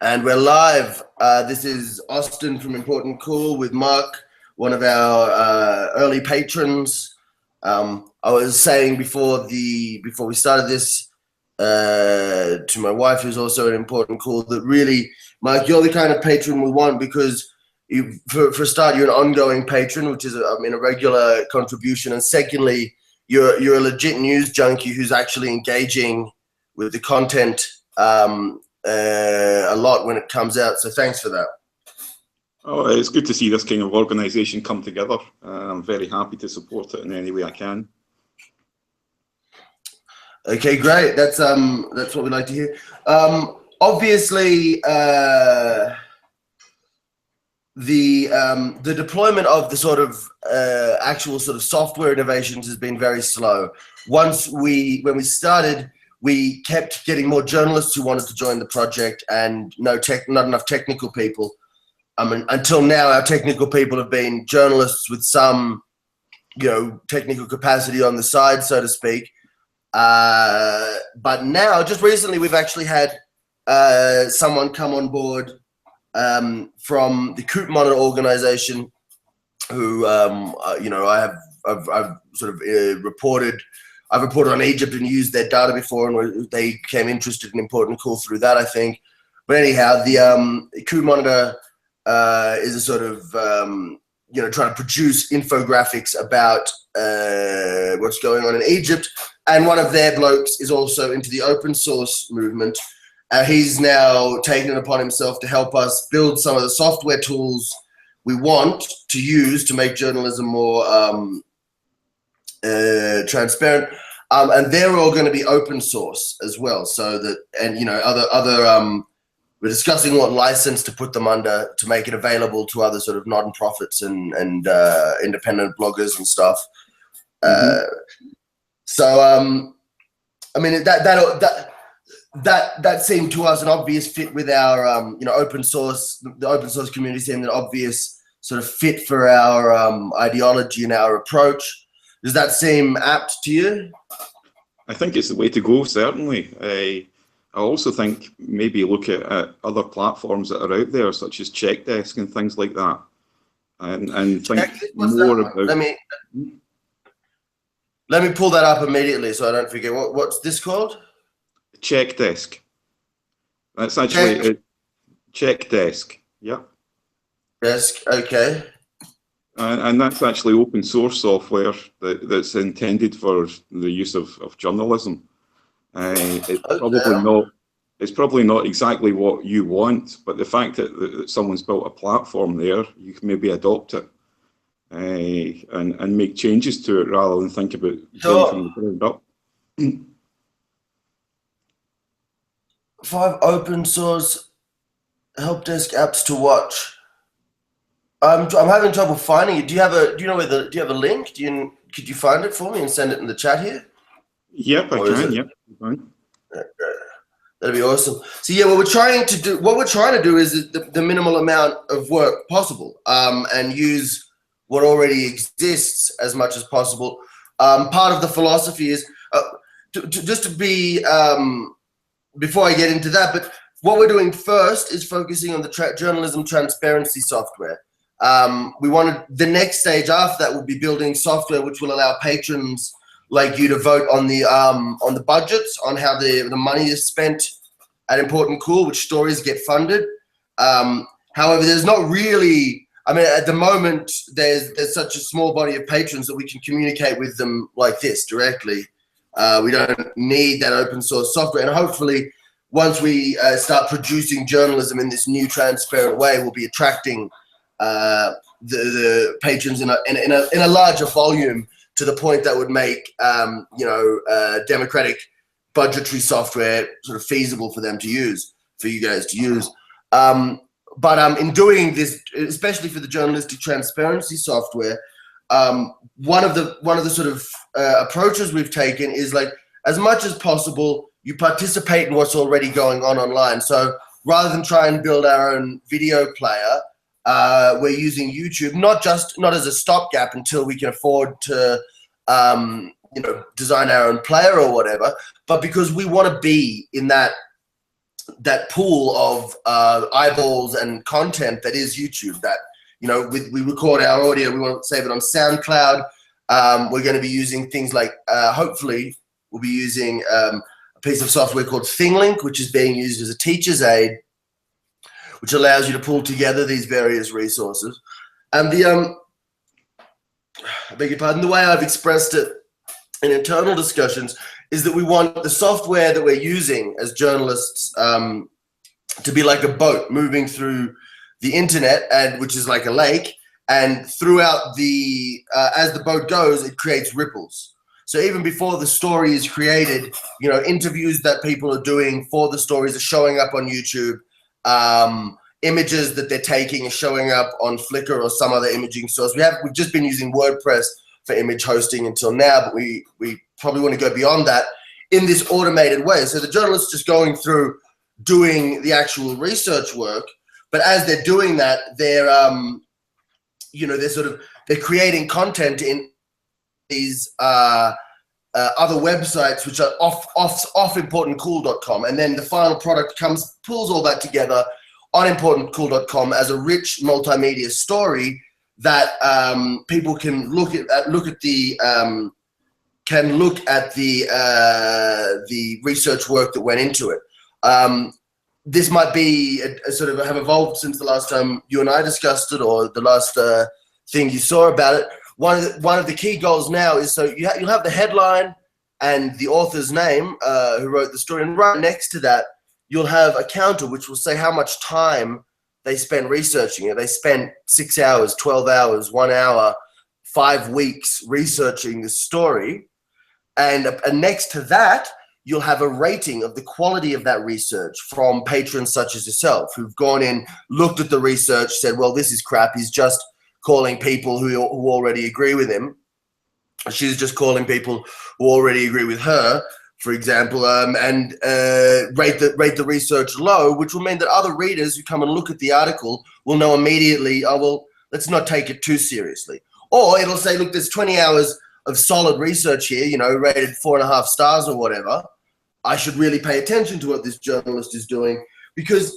And we're live. This is Austin from ImportantCool with Mark, one of our early patrons. I was saying before we started this to my wife, who's also an ImportantCool, that really, Mark, you're the kind of patron we want because for a start, you're an ongoing patron, which is a regular contribution, and secondly, you're a legit news junkie who's actually engaging with the content a lot when it comes out, so thanks for that. Oh, it's good to see this kind of organisation come together. I'm very happy to support it in any way I can. Okay, great. That's what we like to hear. Obviously, the deployment of the sort of actual sort of software innovations has been very slow. When we started, we kept getting more journalists who wanted to join the project and not enough technical people. Until now, our technical people have been journalists with some, technical capacity on the side, so to speak. But now, just recently, we've actually had someone come on board from the Coop Monitor organization, who I've sort of reported. I've reported on Egypt and used their data before, and they became interested in ImportantCool through that, I think. But anyhow, the Coop Monitor is a sort of trying to produce infographics about what's going on in Egypt. And one of their blokes is also into the open source movement. He's now taken it upon himself to help us build some of the software tools we want to use to make journalism more transparent, and they're all going to be open source as well. So that, and other we're discussing what license to put them under to make it available to other sort of non-profits and independent bloggers and stuff. So I mean that seemed to us an obvious fit with our open source. The open source community seemed an obvious sort of fit for our ideology and our approach. Does that seem apt to you? I think it's the way to go, certainly. I also think maybe look at other platforms that are out there, such as Checkdesk and things like that, and think more about. Let me pull that up immediately so I don't forget. What's this called? Checkdesk. That's actually Checkdesk. Yeah. Desk. Okay. And that's actually open source software that's intended for the use of journalism. It's probably not exactly what you want, but the fact that someone's built a platform there, you can maybe adopt it and make changes to it rather than think about going from the ground up. 5 open source help desk apps to watch. I'm having trouble finding it. Do you have a link? Could you find it for me and send it in the chat here? Yep, I can. Yep, fine. That'd be awesome. So yeah, what we're trying to do is the minimal amount of work possible, and use what already exists as much as possible. Part of the philosophy is just to be before I get into that, but what we're doing first is focusing on the journalism transparency software. We wanted the next stage after that will be building software which will allow patrons like you to vote on the budgets, on how the money is spent at ImportantCool, which stories get funded. However, there's not really, at the moment, there's such a small body of patrons that we can communicate with them like this directly. We don't need that open source software, and hopefully once we start producing journalism in this new transparent way, we'll be attracting the patrons in a larger volume to the point that would make democratic budgetary software sort of feasible for them to use, for you guys to use. But in doing this, especially for the journalistic transparency software, one of the sort of approaches we've taken is, like, as much as possible, you participate in what's already going on online. So rather than try and build our own video player, we're using YouTube, not as a stopgap until we can afford to design our own player or whatever, but because we want to be in that that pool of eyeballs and content that is YouTube. That, you know, we record our audio, we want to save it on SoundCloud. We're going to be using things like, hopefully, we'll be using a piece of software called ThingLink, which is being used as a teacher's aid, which allows you to pull together these various resources. And I beg your pardon, the way I've expressed it in internal discussions is that we want the software that we're using as journalists to be like a boat moving through the internet, and which is like a lake, and throughout the as the boat goes, it creates ripples. So even before the story is created, you know, interviews that people are doing for the stories are showing up on YouTube. Images that they're taking are showing up on Flickr or some other imaging source. We've just been using WordPress for image hosting until now, but we probably want to go beyond that in this automated way. So the journalists just going through doing the actual research work, but as they're doing that, they're you know, they're creating content in these other websites, which are off ImportantCool.com, and then the final product pulls all that together on ImportantCool.com as a rich multimedia story that people can look at the research work that went into it. This might be a sort of have evolved since the last time you and I discussed it, or the last thing you saw about it. One of the key goals now is, so you'll have the headline and the author's name who wrote the story, and right next to that you'll have a counter which will say how much time they spent researching it. They spent 6 hours, 12 hours, 1 hour, 5 weeks researching the story. And next to that, you'll have a rating of the quality of that research from patrons such as yourself, who've gone in, looked at the research, said, well, this is crap. He's just calling people who already agree with him. She's just calling people who already agree with her, for example, and rate the research low, which will mean that other readers who come and look at the article will know immediately, oh, well, let's not take it too seriously. Or it'll say, look, there's 20 hours of solid research here, you know, rated 4.5 stars or whatever. I should really pay attention to what this journalist is doing, because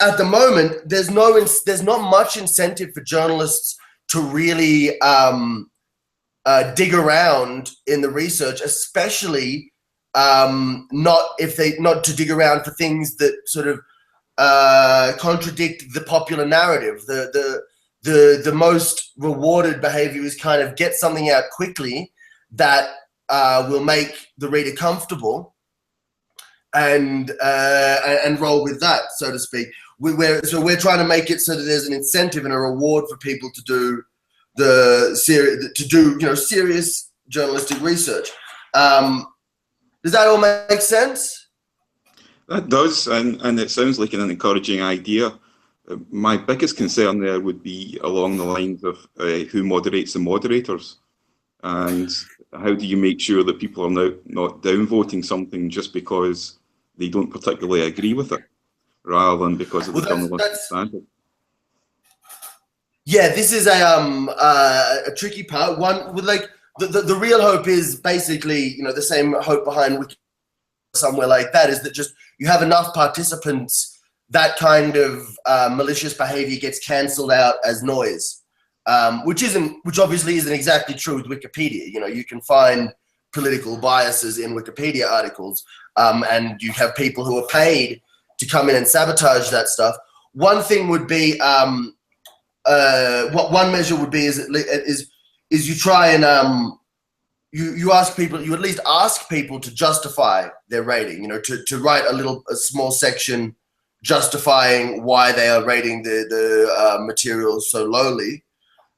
at the moment, there's not much incentive for journalists to really dig around in the research, especially not to dig around for things that sort of contradict the popular narrative. The most rewarded behavior is kind of get something out quickly that will make the reader comfortable, and roll with that, so to speak. We're trying to make it so that there's an incentive and a reward for people to do serious journalistic research. Does that all make sense? That does, and it sounds like an encouraging idea. My biggest concern there would be along the lines of who moderates the moderators, and how do you make sure that people are not downvoting something just because they don't particularly agree with it, rather than because of the journalistic standard. Yeah, this is a tricky part. One with like the real hope is basically, you know, the same hope behind Wiki, somewhere like that, is that just you have enough participants, that kind of malicious behavior gets cancelled out as noise, which obviously isn't exactly true with Wikipedia. You know, you can find political biases in Wikipedia articles, and you have people who are paid to come in and sabotage that stuff. One thing would be, what one measure would be is you try and you ask people, you at least ask people to justify their rating. You know, to write a small section justifying why they are rating the materials so lowly,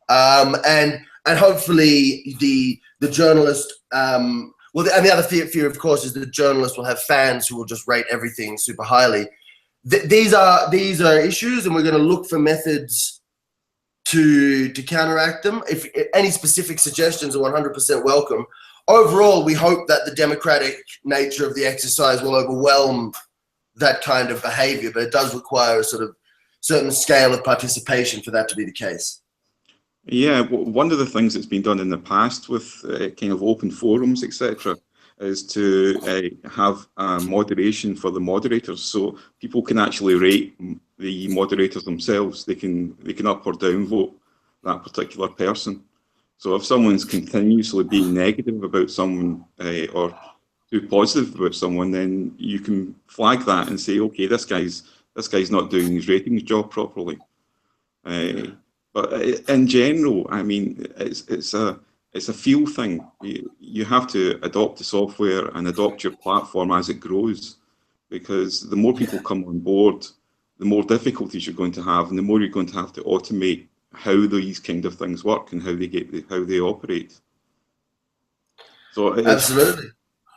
and hopefully the journalist. And the other fear, of course, is that the journalist will have fans who will just rate everything super highly. These are issues, and we're going to look for methods to counteract them. If any specific suggestions are 100% welcome. Overall, we hope that the democratic nature of the exercise will overwhelm that kind of behavior, but it does require a sort of certain scale of participation for that to be the case. Yeah, one of the things that's been done in the past with kind of open forums, etc., is to have moderation for the moderators, so people can actually rate the moderators themselves. They can up or down vote that particular person. So if someone's continuously being negative about someone or too positive about someone, then you can flag that and say, okay, this guy's not doing his ratings job properly. But in general, I mean, it's a feel thing. You have to adopt the software and adopt your platform as it grows, because the more people come on board, the more difficulties you're going to have, and the more you're going to have to automate how these kind of things work and how they operate. So Absolutely.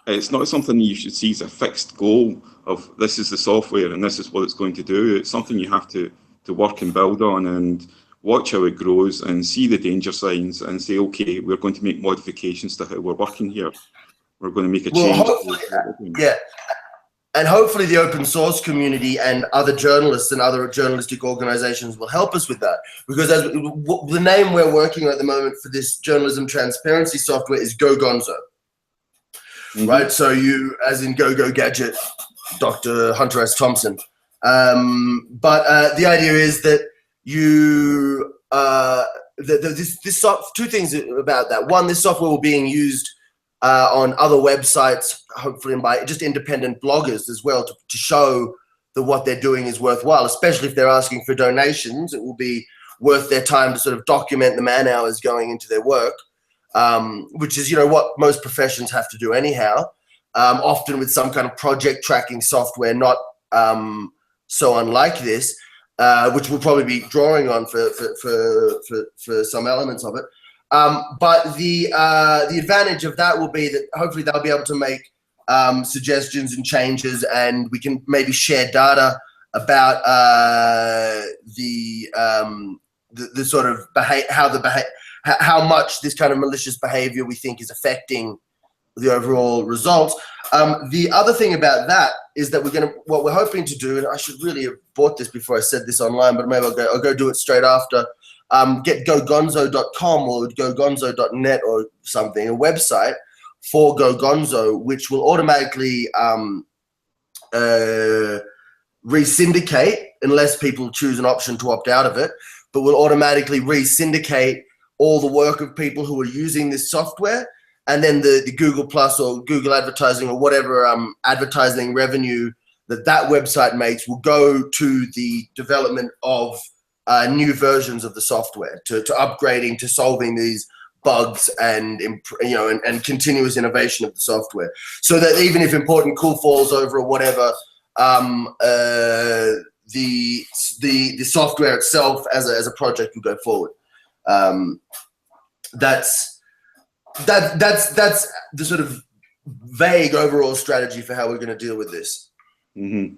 It's not something you should see as a fixed goal of this is the software and this is what it's going to do. It's something you have to work and build on and watch how it grows and see the danger signs and say, okay, we're going to make modifications to how we're working here. We're going to make a change. Hopefully, yeah. And hopefully the open source community and other journalists and other journalistic organizations will help us with that. Because the name we're working on at the moment for this journalism transparency software is GoGonzo. Mm-hmm. Right? So you, as in Go Gadget, Dr. Hunter S. Thompson. But the idea is that you, two things about that. One, this software will be being used on other websites, hopefully, and by just independent bloggers as well, to show that what they're doing is worthwhile, especially if they're asking for donations. It will be worth their time to sort of document the man hours going into their work, which is, what most professions have to do anyhow, often with some kind of project tracking software, not so unlike this, which we'll probably be drawing on for some elements of it. But the advantage of that will be that hopefully they'll be able to make suggestions and changes, and we can maybe share data about the sort of how much this kind of malicious behavior we think is affecting the overall results. The other thing about that is that what we're hoping to do, and I should really have bought this before I said this online, but maybe I'll go do it straight after. Get gogonzo.com or gogonzo.net or something, a website for GoGonzo, which will automatically re-syndicate, unless people choose an option to opt out of it, but will automatically re-syndicate all the work of people who are using this software. And then the Google Plus or Google advertising or whatever advertising revenue that website makes will go to the development of new versions of the software, to upgrading, to solving these bugs and continuous innovation of the software, so that even if ImportantCool falls over or whatever, the software itself as a project will go forward. That's the sort of vague overall strategy for how we're going to deal with this. Mm-hmm.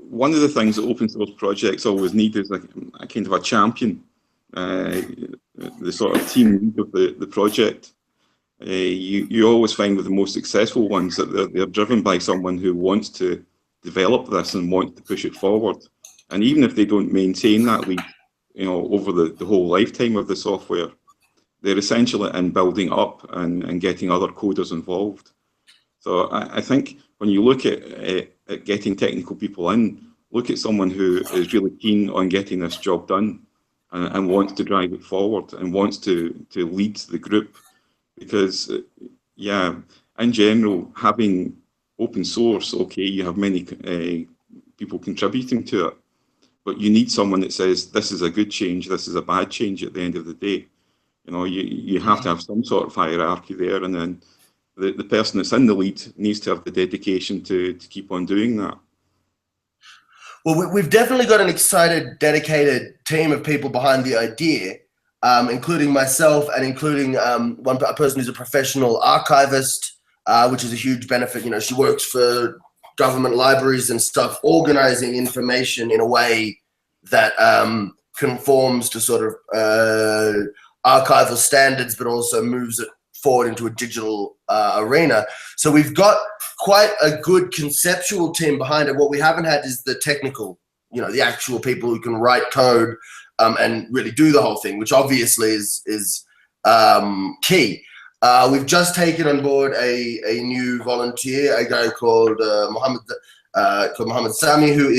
One of the things that open source projects always need is a kind of a champion, the sort of team of the project. You always find with the most successful ones that they're driven by someone who wants to develop this and wants to push it forward. And even if they don't maintain that lead, over the whole lifetime of the software, they're essentially in building up and getting other coders involved. So I think when you look at getting technical people in, look at someone who is really keen on getting this job done and wants to drive it forward and wants to lead the group. Because, in general, having open source, okay, you have many people contributing to it, but you need someone that says, this is a good change, this is a bad change at the end of the day. You have to have some sort of hierarchy there, and then the person that's in the lead needs to have the dedication to keep on doing that. Well, we've definitely got an excited, dedicated team of people behind the idea, including myself and including a person who's a professional archivist, which is a huge benefit. She works for government libraries and stuff, organizing information in a way that conforms to sort of archival standards, but also moves it forward into a digital arena. So we've got quite a good conceptual team behind it. What we haven't had is the technical, the actual people who can write code and really do the whole thing, which obviously is key. We've just taken on board a new volunteer, a guy called Mohammed Sami, who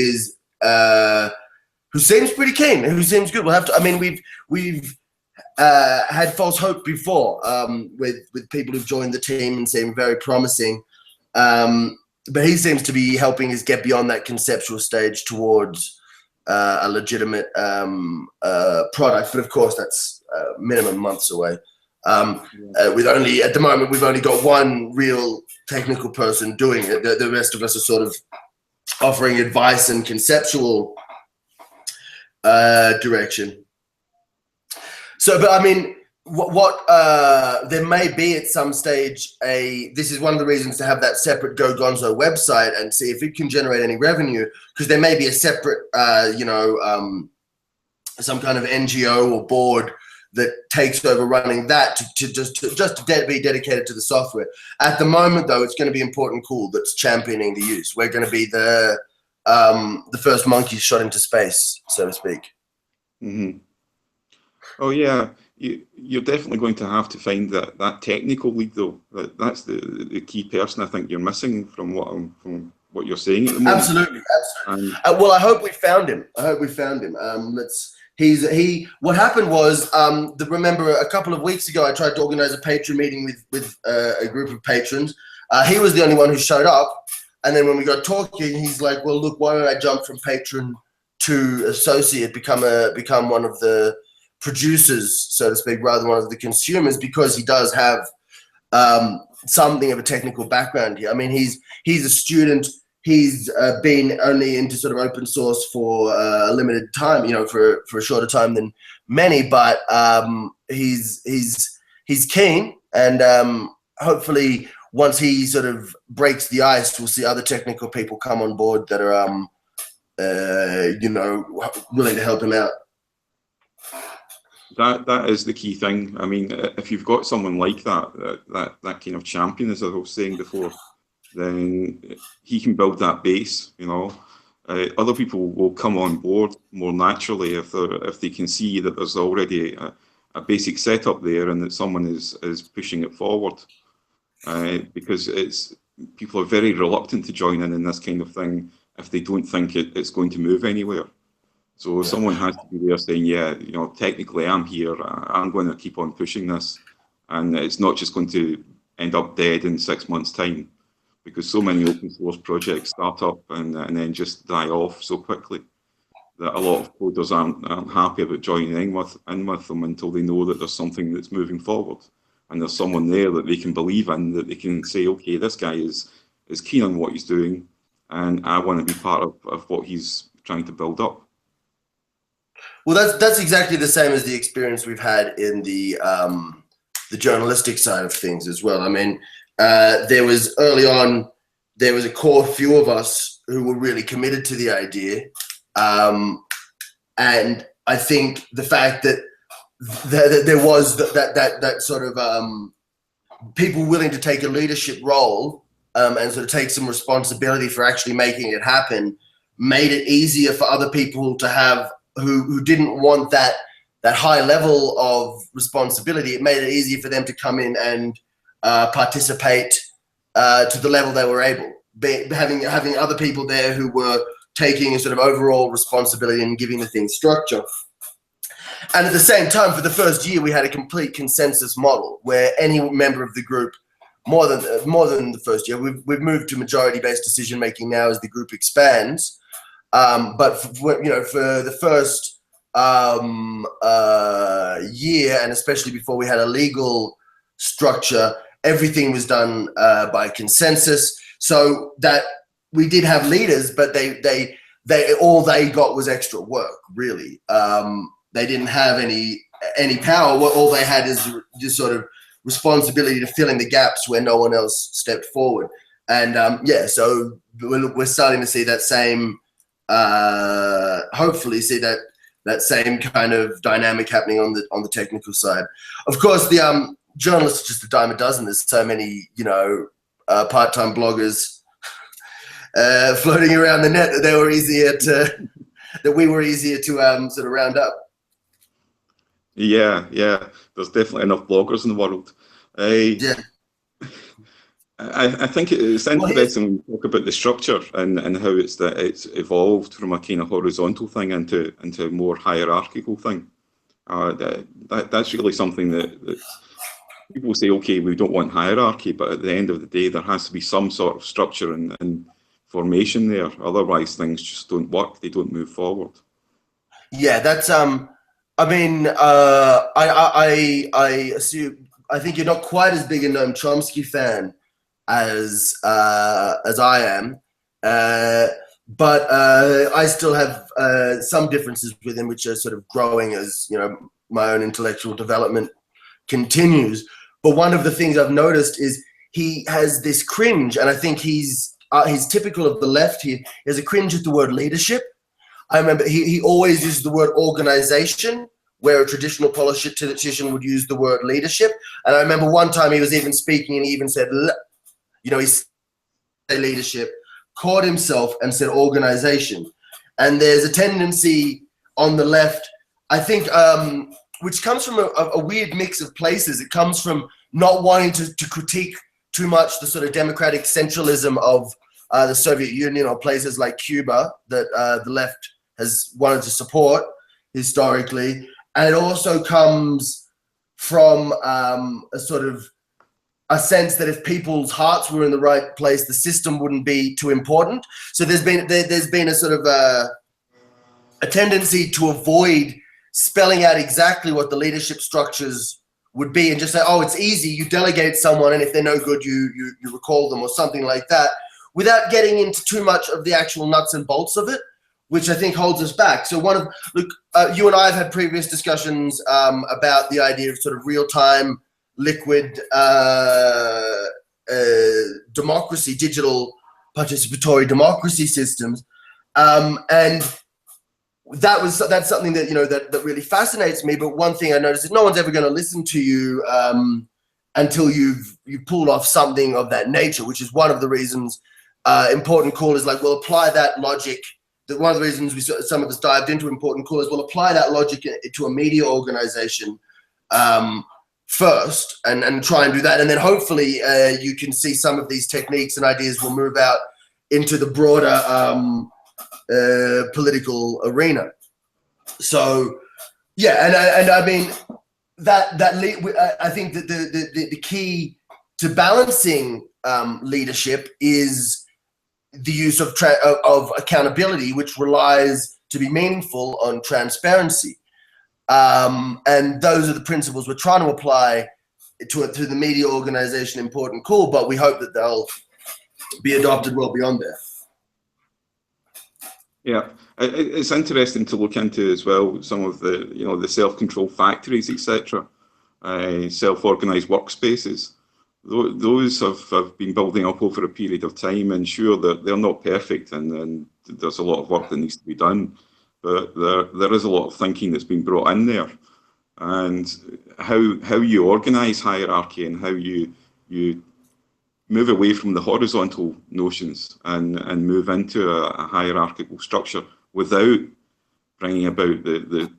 seems pretty keen, who seems good. We'll have to. I mean, we've had false hope before with people who've joined the team and seem very promising. But he seems to be helping us get beyond that conceptual stage towards a legitimate product. But of course, that's minimum months away. With only at the moment, we've only got one real technical person doing it. The rest of us are sort of offering advice and conceptual direction. So, but I mean, what there may be at some stage this is one of the reasons to have that separate Go Gonzo website and see if it can generate any revenue, because there may be a separate, some kind of NGO or board that takes over running that to be dedicated to the software. At the moment, though, it's going to be ImportantCool that's championing the use. We're going to be the first monkeys shot into space, so to speak. Mm-hmm. Oh yeah, you're definitely going to have to find that technical lead, though. That's the key person I think you're missing from what you're saying at the moment. Absolutely. Well, I hope we found him. What happened was, remember a couple of weeks ago, I tried to organize a patron meeting with a group of patrons. He was the only one who showed up. And then when we got talking, he's like, well, look, why don't I jump from patron to associate, become one of the producers, so to speak, rather than one of the consumers, because he does have something of a technical background here. I mean, he's a student. He's been only into sort of open source for a limited time, for a shorter time than many, but he's keen, and hopefully once he sort of breaks the ice, we'll see other technical people come on board that are willing to help him out. That is the key thing. I mean, if you've got someone like that kind of champion, as I was saying before, then he can build that base. Other people will come on board more naturally if they can see that there's already a basic setup there and that someone is pushing it forward. Because people are very reluctant to join in this kind of thing if they don't think it's going to move anywhere. So someone has to be there saying, yeah, technically I'm here, I'm going to keep on pushing this, and it's not just going to end up dead in 6 months' time, because so many open source projects start up and then just die off so quickly that a lot of coders aren't happy about joining in with them until they know that there's something that's moving forward and there's someone there that they can believe in, that they can say, okay, this guy is keen on what he's doing, and I want to be part of what he's trying to build up. Well, that's exactly the same as the experience we've had in the journalistic side of things as well. I mean, early on, there was a core few of us who were really committed to the idea. And I think the fact that there was that sort of people willing to take a leadership role and sort of take some responsibility for actually making it happen made it easier for other people to have who didn't want that high level of responsibility. It made it easier for them to come in and participate to the level they were able. Having other people there who were taking a sort of overall responsibility and giving the thing structure. And at the same time, for the first year, we had a complete consensus model where any member of the group, more than the first year, we've moved to majority-based decision making now as the group expands. But for the first year, and especially before we had a legal structure, everything was done by consensus. So that we did have leaders, but they all they got was extra work. Really, they didn't have any power. All they had is just sort of responsibility to fill in the gaps where no one else stepped forward. And so we're starting to see that same. Hopefully see that same kind of dynamic happening on the technical side. Of course, the journalists are just a dime a dozen. There's so many, part-time bloggers floating around the net that we were easier to sort of round up. Yeah, there's definitely enough bloggers in the world. Yeah. I think it's interesting when you talk about the structure and how it's evolved from a kind of horizontal thing into a more hierarchical thing. That's really something that people say, okay, we don't want hierarchy, but at the end of the day, there has to be some sort of structure and formation there. Otherwise, things just don't work. They don't move forward. Yeah, that's I mean, I assume, I think you're not quite as big a Noam Chomsky fan as I am, but I still have some differences with him, which are sort of growing as, you know, my own intellectual development continues. But one of the things I've noticed is he has this cringe, and I think he's typical of the left here. He has a cringe at the word leadership. I remember he always uses the word organization, where a traditional politician would use the word leadership. And I remember one time he was even speaking and he even said, you know, he said leadership, caught himself and said organization. And there's a tendency on the left, I think, which comes from a weird mix of places. It comes from not wanting to critique too much the sort of democratic centralism of the Soviet Union or places like Cuba that the left has wanted to support historically. And it also comes from a sort of a sense that if people's hearts were in the right place, the system wouldn't be too important. So there's been a sort of a tendency to avoid spelling out exactly what the leadership structures would be and just say, oh, it's easy. You delegate someone, and if they're no good, you recall them or something like that, without getting into too much of the actual nuts and bolts of it, which I think holds us back. So you and I have had previous discussions about the idea of sort of real-time, liquid democracy, digital participatory democracy systems, and that's something that, you know, that really fascinates me. But one thing I noticed is no one's ever going to listen to you until you've pulled off something of that nature, which is one of the reasons ImportantCool is like, we'll apply that logic. One of the reasons some of us dived into ImportantCool is we'll apply that logic to a media organization first and try and do that. And then hopefully you can see some of these techniques and ideas will move out into the broader political arena. So, yeah, and I mean, I think that the key to balancing leadership is the use of accountability, which relies, to be meaningful, on transparency. And those are the principles we're trying to apply to the media organization ImportantCool, but we hope that they'll be adopted well beyond there. Yeah, it's interesting to look into as well some of the, you know, the self-control factories, etc., self-organized workspaces. Those have been building up over a period of time, and sure, they're not perfect, and there's a lot of work that needs to be done, but there is a lot of thinking that's been brought in there, and how you organize hierarchy and how you move away from the horizontal notions and move into a hierarchical structure without bringing about the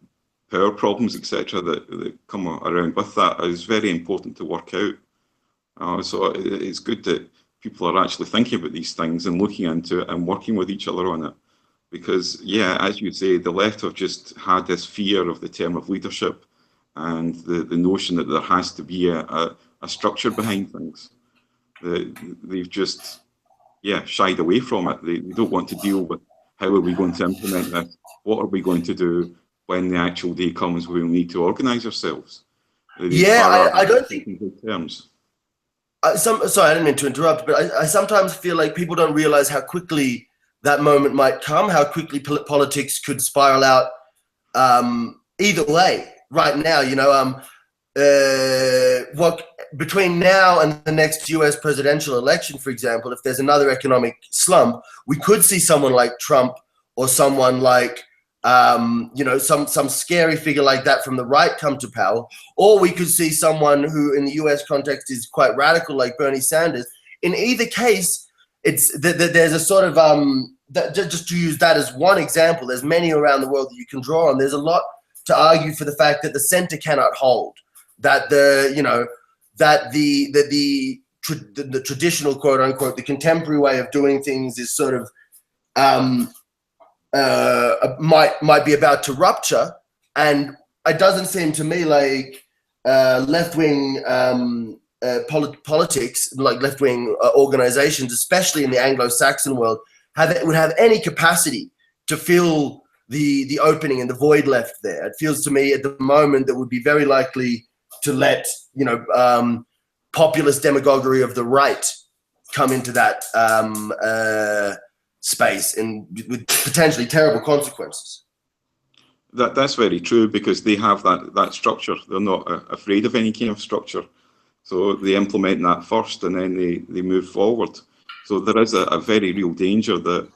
power problems, etc., that come around with that is very important to work out. So it's good that people are actually thinking about these things and looking into it and working with each other on it. Because, yeah, as you say, the left have just had this fear of the term of leadership and the notion that there has to be a structure behind things. They've just, shied away from it. They don't want to deal with how are we going to implement this? What are we going to do when the actual day comes when we need to organise ourselves? I don't think... terms. Sorry, I didn't mean to interrupt, but I sometimes feel like people don't realize how quickly that moment might come, how quickly politics could spiral out either way. Right now, you know, between now and the next US presidential election, for example, if there's another economic slump, we could see someone like Trump or someone like some scary figure like that from the right come to power, or we could see someone who in the US context is quite radical like Bernie Sanders. In either case, it's there's a sort of just to use that as one example, there's many around the world that you can draw on. There's a lot to argue for the fact that the center cannot hold, that that the traditional, quote unquote, the contemporary way of doing things is sort of might be about to rupture, and it doesn't seem to me like left-wing politics, like left-wing organizations, especially in the Anglo-Saxon world, would have any capacity to fill the opening and the void left there. It feels to me at the moment that would be very likely to let populist demagoguery of the right come into that space, and with potentially terrible consequences. That's very true, because they have that structure. They're not afraid of any kind of structure, so they implement that first, and then they move forward. So there is a very real danger that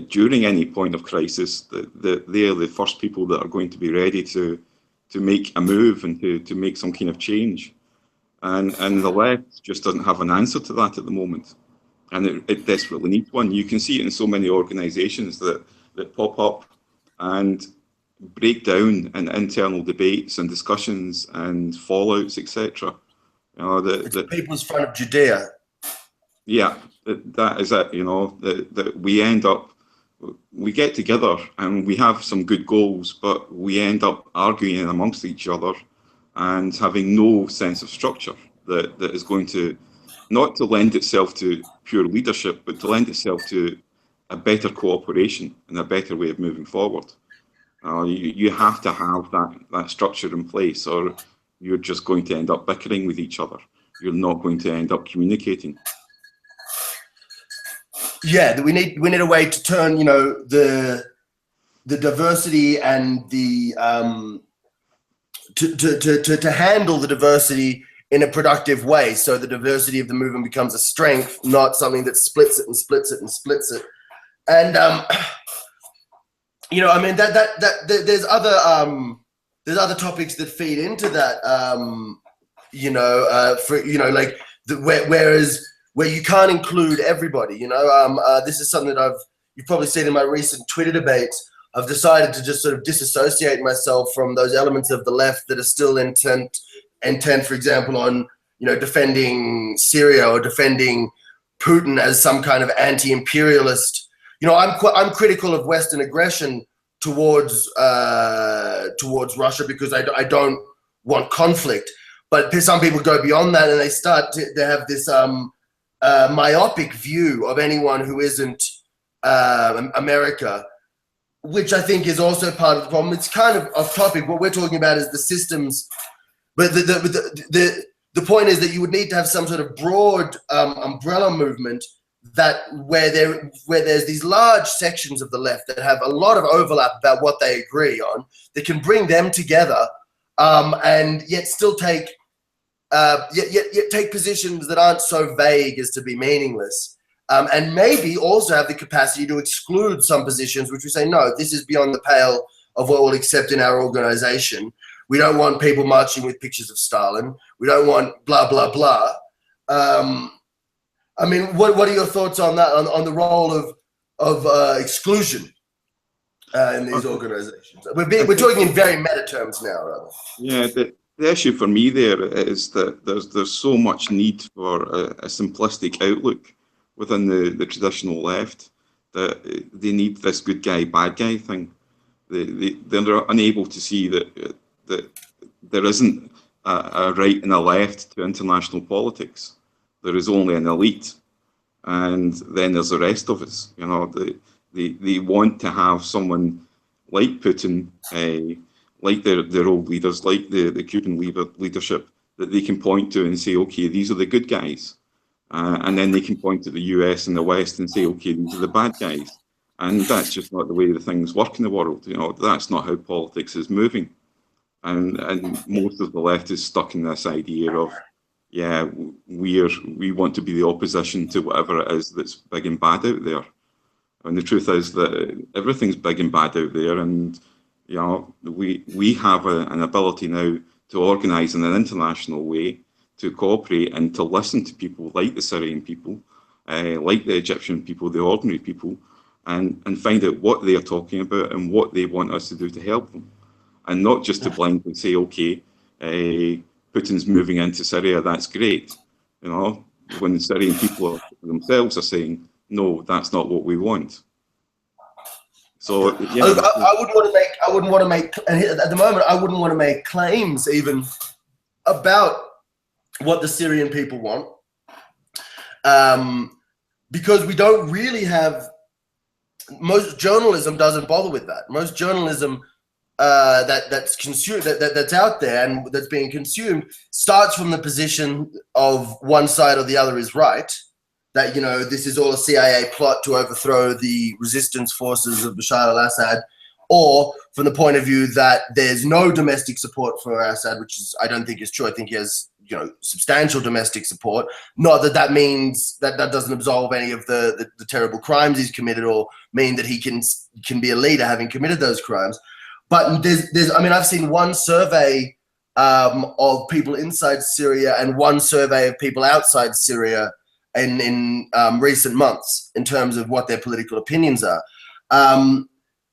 during any point of crisis, that they are the first people that are going to be ready to make a move and to make some kind of change. And the left just doesn't have an answer to that at the moment. And it desperately needs one. You can see it in so many organizations that pop up and break down in internal debates and discussions and fallouts, etc. It's People's Front of Judea. Yeah, that is it. That we end up, we get together and we have some good goals, but we end up arguing amongst each other and having no sense of structure that is going to, not to lend itself to pure leadership, but to lend itself to a better cooperation and a better way of moving forward. You have to have that structure in place, or you're just going to end up bickering with each other. You're not going to end up communicating. Yeah, we need a way to turn, the diversity and the to handle the diversity in a productive way, so the diversity of the movement becomes a strength, not something that splits it and splits it and splits it. And there's other topics that feed into that. Where you can't include everybody. This is something that you've probably seen in my recent Twitter debates. I've decided to just sort of disassociate myself from those elements of the left that are still intent, for example, on defending Syria or defending Putin as some kind of anti-imperialist. I'm critical of Western aggression towards Russia because I don't want conflict. But some people go beyond that and they have this myopic view of anyone who isn't America, which I think is also part of the problem. It's kind of off topic. What we're talking about is the systems, but the point is that you would need to have some sort of broad umbrella movement where there's these large sections of the left that have a lot of overlap about what they agree on, that can bring them together, and yet still take positions that aren't so vague as to be meaningless. And maybe also have the capacity to exclude some positions which we say, no, this is beyond the pale of what we'll accept in our organization. We don't want people marching with pictures of Stalin. We don't want blah, blah, blah. What are your thoughts on that, on the role of exclusion in these organizations? We're talking in very meta terms now, rather. Yeah, the issue for me there is that there's so much need for a simplistic outlook within the traditional left that they need this good guy, bad guy thing. They're unable to see that there isn't a right and a left to international politics. There is only an elite, and then there's the rest of us. They want to have someone like Putin, like their old leaders, like the Cuban leadership, that they can point to and say, okay, these are the good guys. And then they can point to the US and the West and say, okay, these are the bad guys. And that's just not the way the things work in the world. That's not how politics is moving. And most of the left is stuck in this idea of, yeah, we want to be the opposition to whatever it is that's big and bad out there. And the truth is that everything's big and bad out there, and we have an ability now to organise in an international way, to cooperate and to listen to people like the Syrian people, like the Egyptian people, the ordinary people, and find out what they are talking about and what they want us to do to help them. And not just to blindly say, okay, Putin's moving into Syria, that's great. You know, when the Syrian people themselves are saying, no, that's not what we want. So yeah, I wouldn't want to make, and at the moment, I wouldn't want to make claims even about what the Syrian people want, because we don't really have. Most journalism doesn't bother with that. Most journalism that's consumed, that's out there and that's being consumed, starts from the position of one side or the other is right. That, you know, this is all a CIA plot to overthrow the resistance forces of Bashar al-Assad, or from the point of view that there's no domestic support for Assad, which is, I don't think is true. I think he has, you know, substantial domestic support. Not that that means that that doesn't absolve any of the terrible crimes he's committed, or mean that he can be a leader having committed those crimes. But there's I mean, I've seen one survey of people inside Syria and one survey of people outside Syria in recent months in terms of what their political opinions are,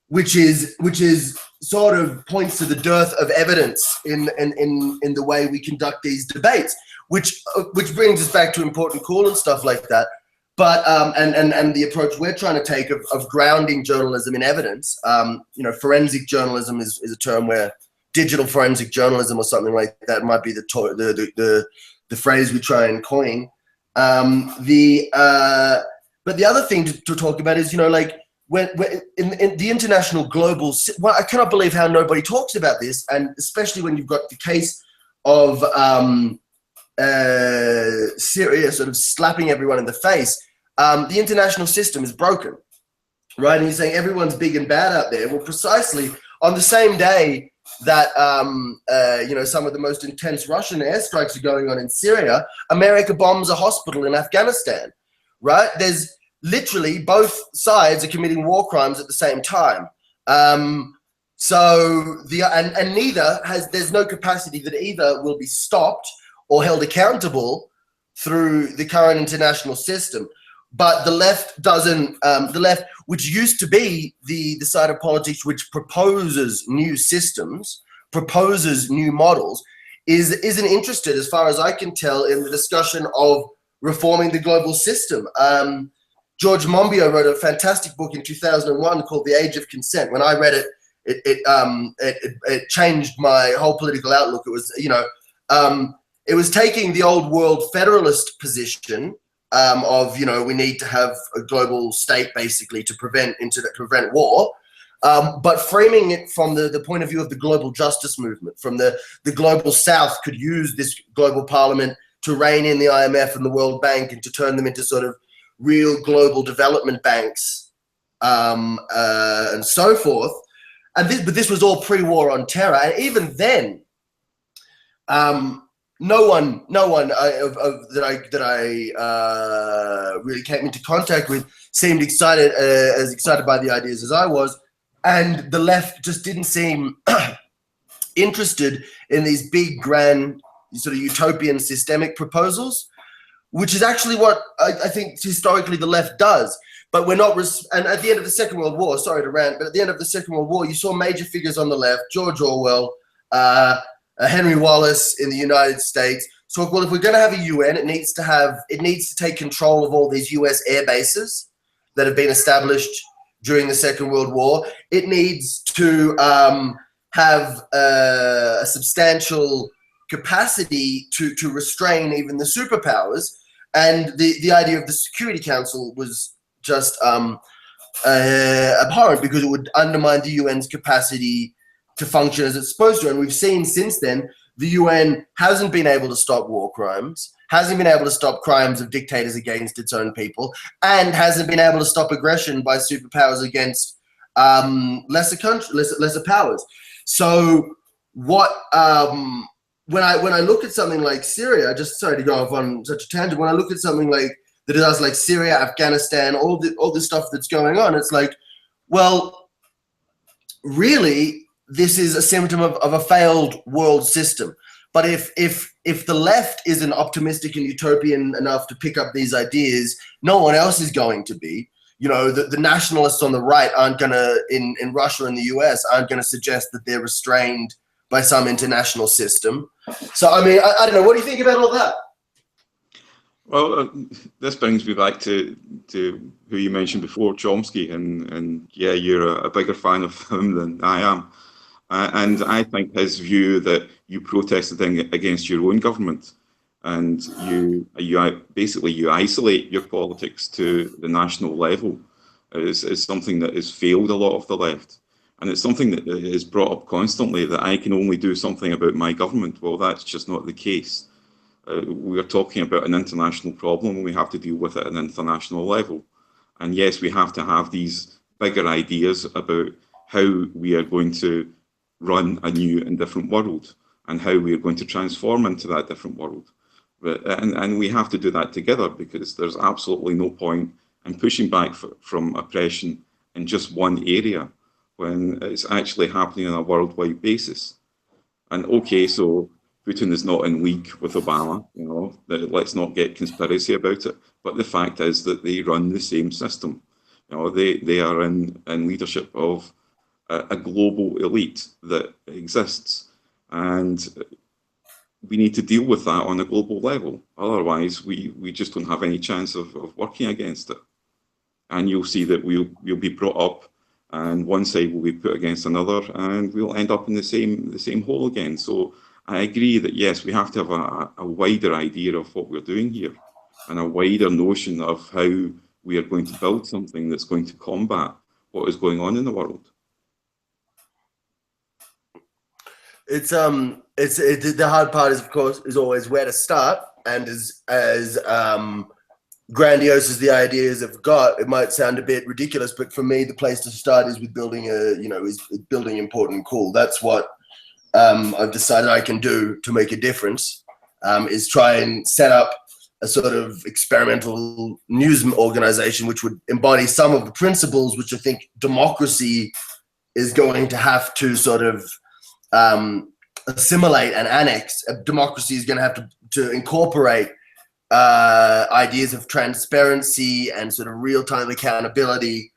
which is sort of points to the dearth of evidence in the way we conduct these debates, which brings us back to ImportantCool and stuff like that. But and the approach we're trying to take of grounding journalism in evidence. You know, forensic journalism is a term where digital forensic journalism or something like that might be the phrase we try and coin. But the other thing to talk about is, you know, like when in the international global, well, I cannot believe how nobody talks about this, and especially when you've got the case of Syria sort of slapping everyone in the face. The international system is broken, right? And you're saying everyone's big and bad out there. Well, precisely on the same day that you know, some of the most intense Russian airstrikes are going on in Syria, America bombs a hospital in Afghanistan, right? There's literally both sides are committing war crimes at the same time. So neither has, there's no capacity that either will be stopped or held accountable through the current international system. But the left doesn't, the left, which used to be the side of politics which proposes new systems, proposes new models, isn't interested, as far as I can tell, in the discussion of reforming the global system. George Monbiot wrote a fantastic book in 2001 called The Age of Consent. When I read it, it changed my whole political outlook. It was, you know, it was taking the old world federalist position of, you know, we need to have a global state basically to prevent war, but framing it from the point of view of the global justice movement, from the global South could use this global parliament to rein in the IMF and the World Bank and to turn them into sort of real global development banks, and so forth. And but this was all pre-war on terror, and even then, no one that I really came into contact with seemed excited, as excited by the ideas as I was, and the left just didn't seem interested in these big, grand, sort of utopian systemic proposals, which is actually what I think historically the left does. But we're not, and at the end of the Second World War, sorry to rant, but at the end of the Second World War, you saw major figures on the left, George Orwell, Henry Wallace in the United States. So, well, if we're going to have a UN, it needs to take control of all these US air bases that have been established during the Second World War. It needs to have a substantial capacity to restrain even the superpowers. And the idea of the Security Council was just abhorrent, because it would undermine the UN's capacity to function as it's supposed to. And we've seen since then, the UN hasn't been able to stop war crimes, hasn't been able to stop crimes of dictators against its own people, and hasn't been able to stop aggression by superpowers against lesser powers. So what, when I look at something like Syria, just sorry to go off on such a tangent, when I look at something like that it does, like Syria, Afghanistan, all the stuff that's going on, it's like, well, really, this is a symptom of a failed world system. But if the left isn't optimistic and utopian enough to pick up these ideas, no one else is going to be. You know, the nationalists on the right aren't gonna, in Russia and the US, aren't gonna suggest that they're restrained by some international system. So, I mean, I don't know. What do you think about all that? Well, this brings me back to who you mentioned before, Chomsky, and yeah, you're a bigger fan of him than I am. And I think his view that you protested against your own government and you basically you isolate your politics to the national level is something that has failed a lot of the left. And it's something that is brought up constantly, that I can only do something about my government. Well, that's just not the case. We are talking about an international problem and we have to deal with it at an international level. And yes, we have to have these bigger ideas about how we are going to run a new and different world and how we are going to transform into that different world. And we have to do that together, because there's absolutely no point in pushing back from oppression in just one area when it's actually happening on a worldwide basis. And okay, so Putin is not in league with Obama, you know, let's not get conspiracy about it. But the fact is that they run the same system. You know, they are in leadership of a global elite that exists. And we need to deal with that on a global level. Otherwise, we just don't have any chance of working against it. And you'll see that we'll be brought up, and one side will be put against another, and we'll end up in the same hole again. So I agree that yes, we have to have a wider idea of what we're doing here, and a wider notion of how we are going to build something that's going to combat what is going on in the world. The hard part is, of course, is always where to start, and as grandiose as the ideas have got, it might sound a bit ridiculous, but for me, the place to start is with building building ImportantCool. That's what I've decided I can do to make a difference, is try and set up a sort of experimental news organization which would embody some of the principles which I think democracy is going to have to sort of assimilate and annex. Democracy is going to have to incorporate ideas of transparency and sort of real-time accountability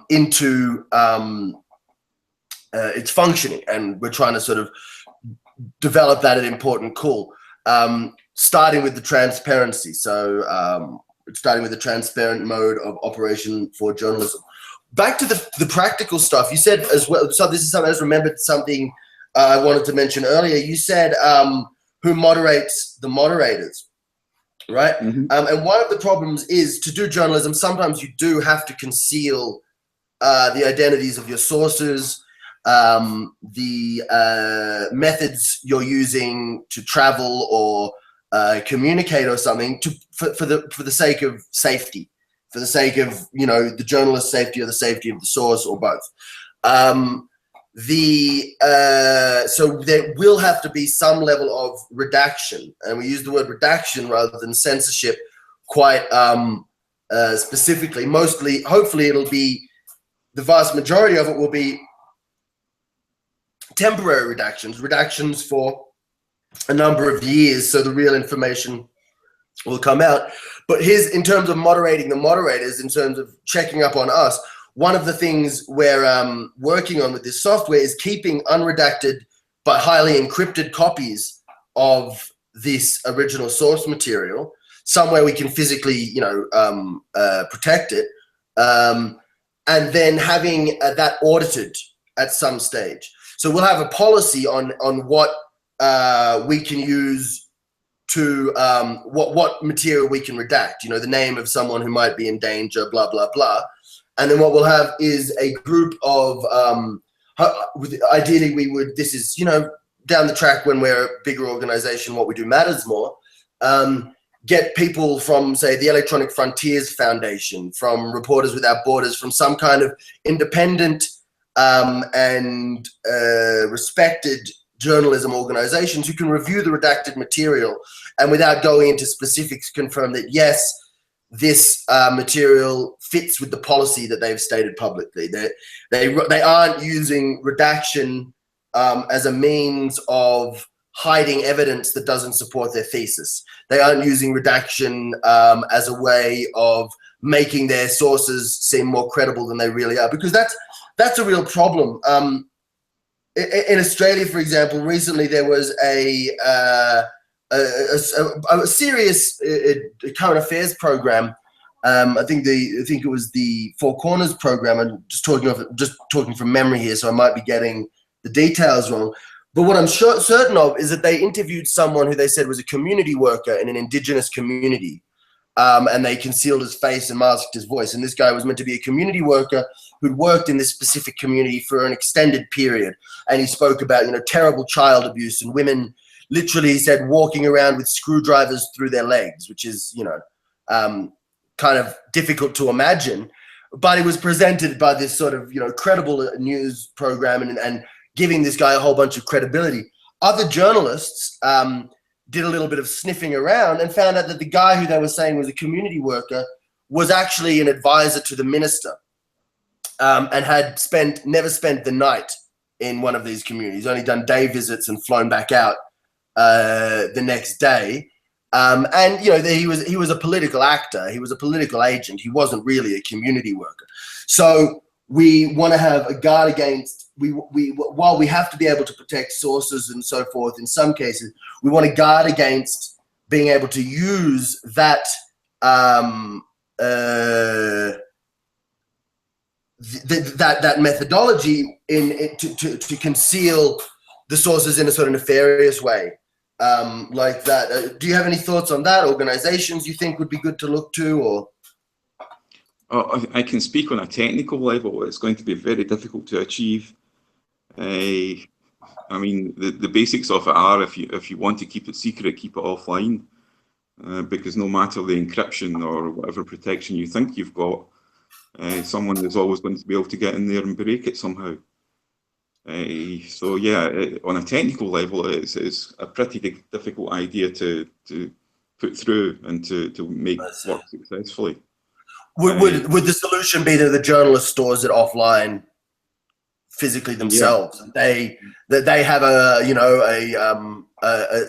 into its functioning, and we're trying to sort of develop that at ImportantCool, starting with the transparency. So starting with the transparent mode of operation for journalism. Back to the practical stuff, you said as well, so this is something I just remembered, something I wanted to mention earlier. You said who moderates the moderators, right? Mm-hmm. And one of the problems is, to do journalism, sometimes you do have to conceal the identities of your sources, the methods you're using to travel or communicate or something, for the sake of safety, for the sake of, you know, the journalist's safety or the safety of the source, or both. So there will have to be some level of redaction, and we use the word redaction rather than censorship quite specifically. Mostly, hopefully, it'll be, the vast majority of it will be temporary redactions for a number of years, so the real information will come out. But here's, in terms of moderating the moderators, in terms of checking up on us, one of the things we're working on with this software is keeping unredacted but highly encrypted copies of this original source material somewhere we can physically, you know, protect it, and then having that audited at some stage. So we'll have a policy on what we can use to what material we can redact, you know, the name of someone who might be in danger, blah, blah, blah. And then what we'll have is a group of, ideally we would, this is, you know, down the track when we're a bigger organization, what we do matters more, get people from, say, the Electronic Frontiers Foundation, from Reporters Without Borders, from some kind of independent and respected journalism organizations who can review the redacted material, and without going into specifics, confirm that yes, this material fits with the policy that they've stated publicly. They aren't using redaction as a means of hiding evidence that doesn't support their thesis. They aren't using redaction as a way of making their sources seem more credible than they really are, because that's a real problem. in Australia, for example, recently there was a serious current affairs program. I think it was the Four Corners program. I'm just talking from memory here, so I might be getting the details wrong. But what I'm certain of is that they interviewed someone who they said was a community worker in an indigenous community, and they concealed his face and masked his voice. And this guy was meant to be a community worker who'd worked in this specific community for an extended period. And he spoke about, terrible child abuse and women, literally, he said, walking around with screwdrivers through their legs, which is, kind of difficult to imagine. But it was presented by this sort of, credible news program and giving this guy a whole bunch of credibility. Other journalists did a little bit of sniffing around and found out that the guy who they were saying was a community worker was actually an advisor to the minister, and had never spent the night in one of these communities, only done day visits and flown back out the next day. And he was a political actor. He was a political agent. He wasn't really a community worker. So we want to have a guard against. While we have to be able to protect sources and so forth, in some cases, we want to guard against being able to use that that methodology to conceal the sources in a sort of nefarious way, like that. Do you have any thoughts on that? Organizations you think would be good to look to, or? I can speak on a technical level. It's going to be very difficult to achieve. I mean, the basics of it are, if you want to keep it secret, keep it offline, because no matter the encryption or whatever protection you think you've got, someone is always going to be able to get in there and break it somehow. So yeah, on a technical level, it's a pretty difficult idea to put through and to make work successfully. Would the solution be that the journalist stores it offline physically themselves? Yeah. That they have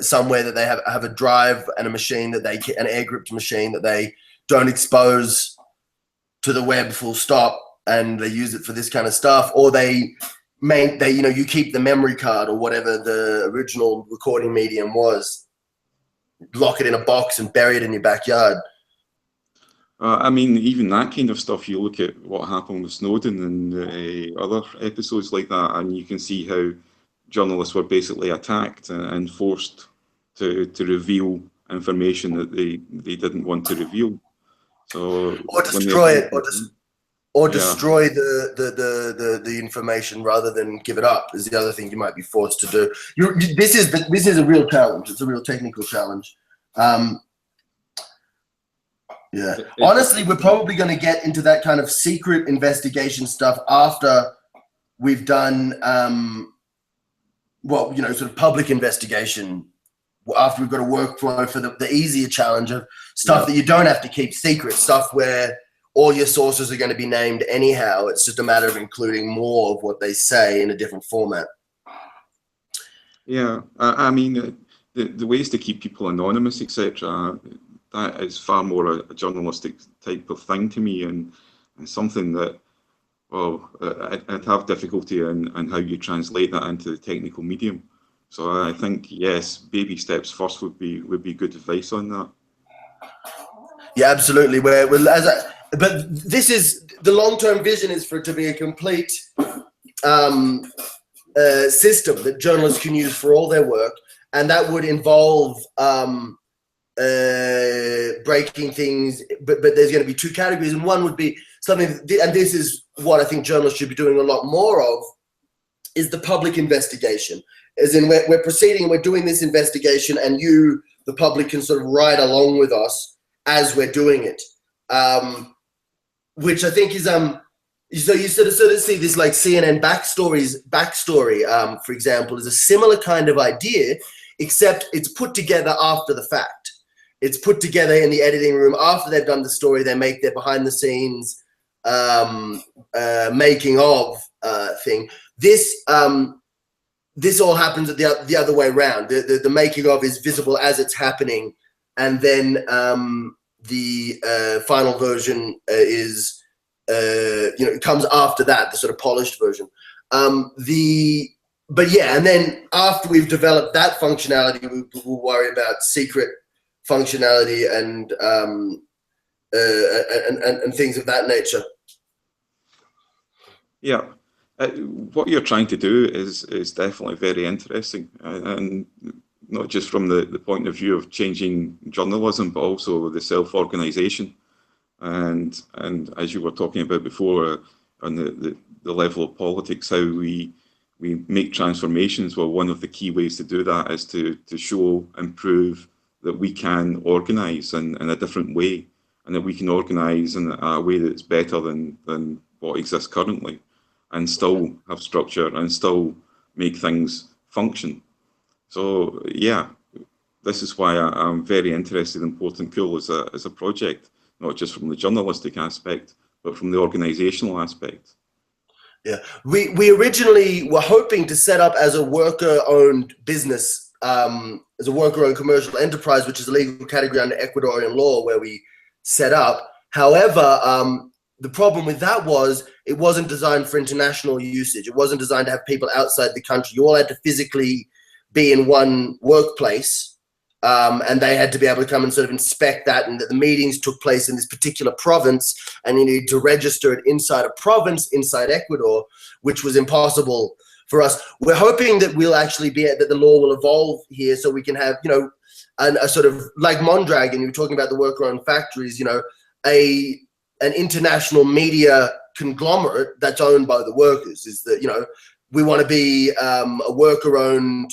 somewhere that they have a drive and a machine that an air gripped machine that they don't expose to the web full stop, and they use it for this kind of stuff, or you keep the memory card or whatever the original recording medium was, lock it in a box and bury it in your backyard. I mean, even that kind of stuff, you look at what happened with Snowden and other episodes like that, and you can see how journalists were basically attacked and forced to reveal information that they didn't want to reveal. So, or destroy it, or destroy the information rather than give it up is the other thing you might be forced to do. This is a real challenge. It's a real technical challenge. Yeah. Honestly, we're probably going to get into that kind of secret investigation stuff after we've done, sort of public investigation, after we've got a workflow for the easier challenge of stuff that you don't have to keep secret, stuff where all your sources are going to be named anyhow. It's just a matter of including more of what they say in a different format. Yeah. I mean, the ways to keep people anonymous, etc., that is far more a journalistic type of thing to me, and something that, I'd have difficulty in how you translate that into the technical medium. So I think, yes, baby steps first would be good advice on that. Yeah, absolutely. But this is the long-term vision, is for it to be a complete system that journalists can use for all their work, and that would involve breaking things, but there's going to be two categories, and one would be something, and this is what I think journalists should be doing a lot more of, is the public investigation. As in, we're proceeding and we're doing this investigation, and you, the public, can sort of ride along with us as we're doing it, which I think is so you sort of see this, like CNN backstory, for example, is a similar kind of idea, except it's put together after the fact. It's put together in the editing room after they've done the story. They make their behind the scenes making of thing. This all happens at the other way around. The making of is visible as it's happening, and then the final version is comes after that, the sort of polished version. The but yeah, and then after we've developed that functionality, we'll worry about secret functionality and things of that nature. Yeah, what you're trying to do is definitely very interesting, and not just from the point of view of changing journalism, but also the self-organization, and as you were talking about before, on the level of politics, how we make transformations. Well, one of the key ways to do that is to show and prove that we can organize in a different way, and that we can organize in a way that's better than what exists currently, and still have structure and still make things function. So yeah, this is why I'm very interested in ImportantCool as a project, not just from the journalistic aspect, but from the organizational aspect. Yeah, we originally were hoping to set up as a worker-owned business, as a worker-owned commercial enterprise, which is a legal category under Ecuadorian law, where we set up. However, the problem with that was it wasn't designed for international usage. It wasn't designed to have people outside the country. You all had to physically be in one workplace, and they had to be able to come and sort of inspect that, and that the meetings took place in this particular province, and you need to register it inside a province, inside Ecuador, which was impossible for us. We're hoping that we'll actually that the law will evolve here, so we can have, you know, a sort of like Mondragon, you were talking about the worker-owned factories, you know, an international media conglomerate that's owned by the workers. Is that, you know, we want to be a worker-owned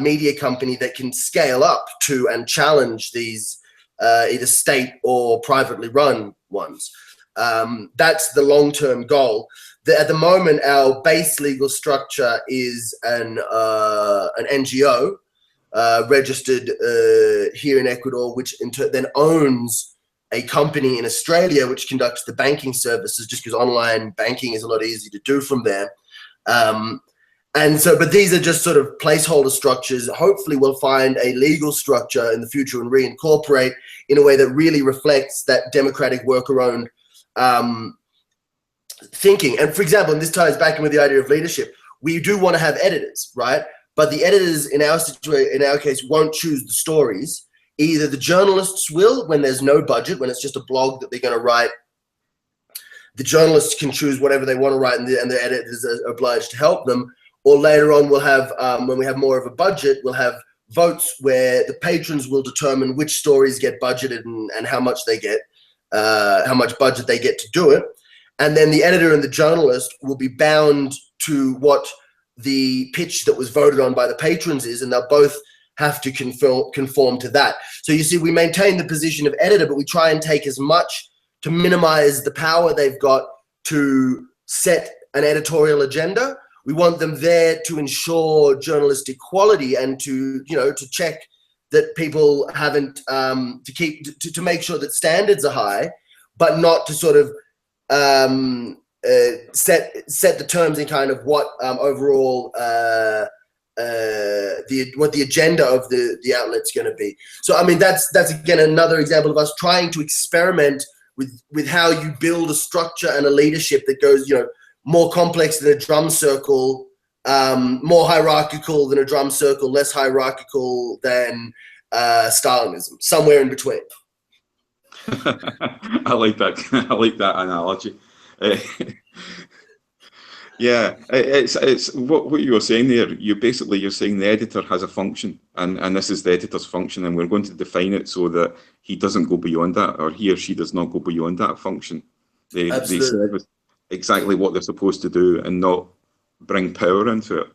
media company that can scale up to and challenge these either state or privately run ones. That's the long-term goal. At the moment, our base legal structure is an NGO registered here in Ecuador, which then owns a company in Australia which conducts the banking services, just because online banking is a lot easier to do from there. And so, but these are just sort of placeholder structures. Hopefully we'll find a legal structure in the future and reincorporate in a way that really reflects that democratic worker-owned thinking. And for example, and this ties back in with the idea of leadership, we do want to have editors, right? But the editors in our situation, in our case, won't choose the stories. Either the journalists will, when there's no budget, when it's just a blog that they're going to write. The journalists can choose whatever they want to write, and the editors are obliged to help them. Or later on, we'll have, when we have more of a budget, we'll have votes where the patrons will determine which stories get budgeted and how much they get, how much budget they get to do it. And then the editor and the journalist will be bound to what the pitch that was voted on by the patrons is, and they'll both have to conform to that. So you see, we maintain the position of editor, but we try and take as much to minimize the power they've got to set an editorial agenda. We want them there to ensure journalistic quality and to, you know, to check that people haven't, to make sure that standards are high, but not to sort of set the terms in kind of what overall what the agenda of the outlet's going to be. So I mean, that's again another example of us trying to experiment with how you build a structure and a leadership that goes, you know, more complex than a drum circle, more hierarchical than a drum circle, less hierarchical than Stalinism, somewhere in between. I like that. I like that analogy. Yeah, it's what you were saying there. You're saying the editor has a function, and this is the editor's function, and we're going to define it so that he doesn't go beyond that, or he or she does not go beyond that function. They serve exactly what they're supposed to do and not bring power into it.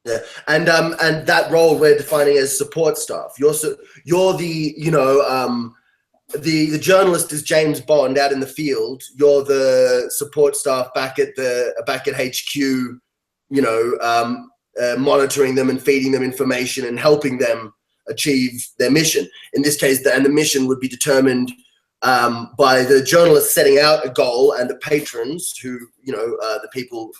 Yeah, and that role we're defining as support staff. You're the, you know, the journalist is James Bond out in the field. You're the support staff back at HQ, you know, monitoring them and feeding them information and helping them achieve their mission. In this case, the mission would be determined by the journalist setting out a goal, and the patrons, who, you know, the people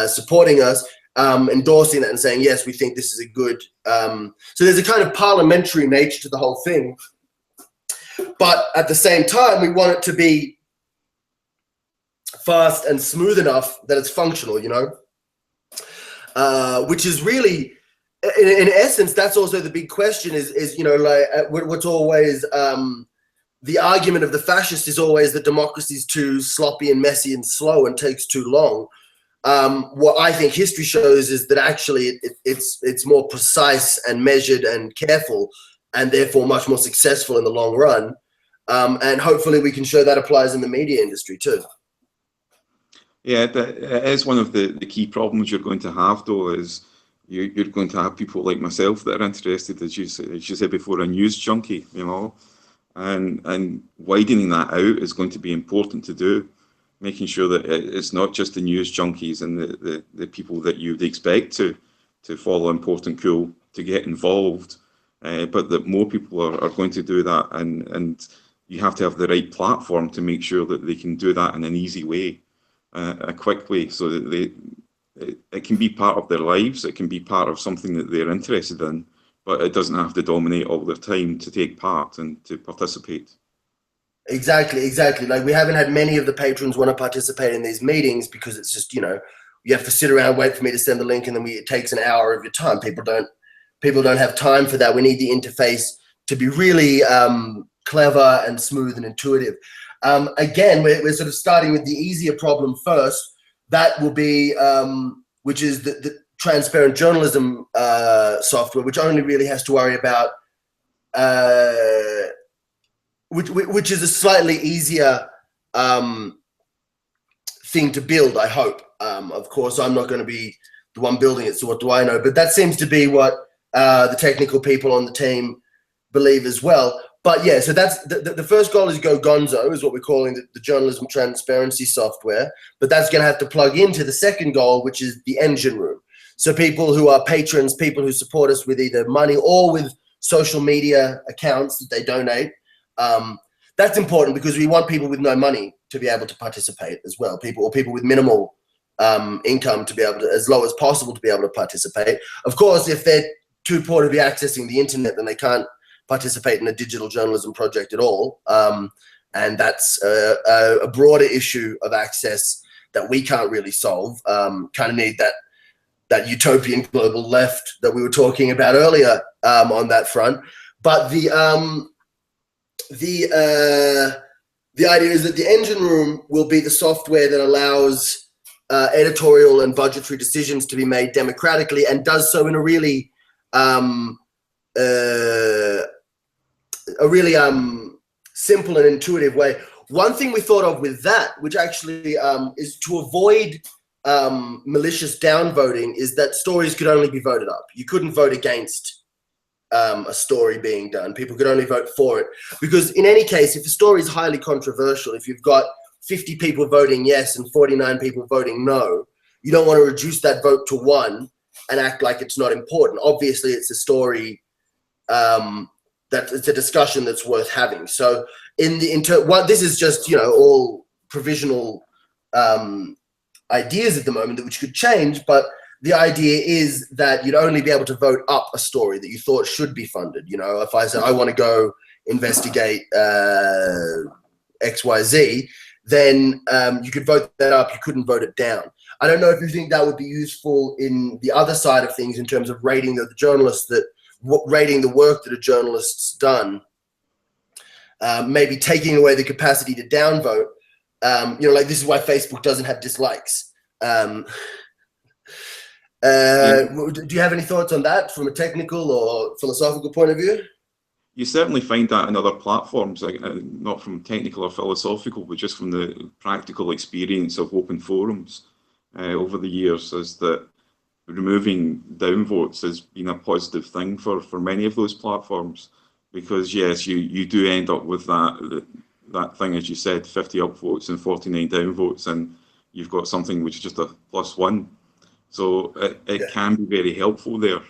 supporting us, endorsing that and saying, yes, we think this is a good. So there's a kind of parliamentary nature to the whole thing. But at the same time, we want it to be fast and smooth enough that it's functional, you know. which is really, in essence, that's also the big question is you know, like what's always the argument of the fascist is always that democracy is too sloppy and messy and slow and takes too long. What I think history shows is that actually it's more precise and measured and careful, and therefore much more successful in the long run. And hopefully we can show that applies in the media industry too. Yeah, it is one of the key problems you're going to have, though, is you're going to have people like myself that are interested, as you said before, a news junkie, you know, and widening that out is going to be important to do, making sure that it's not just the news junkies and the people that you'd expect to follow Important Cool to get involved, but that more people are going to do that, and you have to have the right platform to make sure that they can do that in an easy way, a quick way, so that it can be part of their lives, it can be part of something that they're interested in, but it doesn't have to dominate all their time to take part and to participate. Exactly. Like, we haven't had many of the patrons want to participate in these meetings because it's just, you know, you have to sit around, wait for me to send the link, and then it takes an hour of your time. People don't have time for that. We need the interface to be really clever and smooth and intuitive. Again, we're sort of starting with the easier problem first. That will be, which is the transparent journalism software, which only really has to worry about, which is a slightly easier thing to build, I hope. Of course, I'm not going to be the one building it, so what do I know? But that seems to be what the technical people on the team believe as well. But yeah, so that's the first goal is Go Gonzo, is what we're calling the journalism transparency software. But that's going to have to plug into the second goal, which is the engine room. So people who are patrons, people who support us with either money or with social media accounts that they donate, that's important because we want people with no money to be able to participate as well. People with minimal income to be able to, as low as possible, to be able to participate. Of course, if they're too poor to be accessing the internet, then they can't participate in a digital journalism project at all. And that's a broader issue of access that we can't really solve. Kind of need that utopian global left that we were talking about earlier on that front. But the idea is that the engine room will be the software that allows editorial and budgetary decisions to be made democratically, and does so in a really simple and intuitive way. One thing we thought of with that, which actually is to avoid malicious downvoting, is that stories could only be voted up. You couldn't vote against a story being done. People could only vote for it, because in any case, if a story is highly controversial, if you've got 50 people voting yes and 49 people voting no, you don't want to reduce that vote to one and act like it's not important. Obviously, it's a story that it's a discussion that's worth having. So this is just, you know, all provisional ideas at the moment, which could change, but the idea is that you'd only be able to vote up a story that you thought should be funded. You know, if I said, I want to go investigate XYZ, then you could vote that up, you couldn't vote it down. I don't know if you think that would be useful in the other side of things, in terms of rating the journalists, rating the work that a journalist's done, maybe taking away the capacity to downvote. You know, like, this is why Facebook doesn't have dislikes. Do you have any thoughts on that from a technical or philosophical point of view? You certainly find that in other platforms, like, not from technical or philosophical, but just from the practical experience of open forums over the years, is that removing downvotes has been a positive thing for many of those platforms, because yes, you do end up with that thing, as you said, 50 upvotes and 49 downvotes, and you've got something which is just a +1. So it can be very helpful there.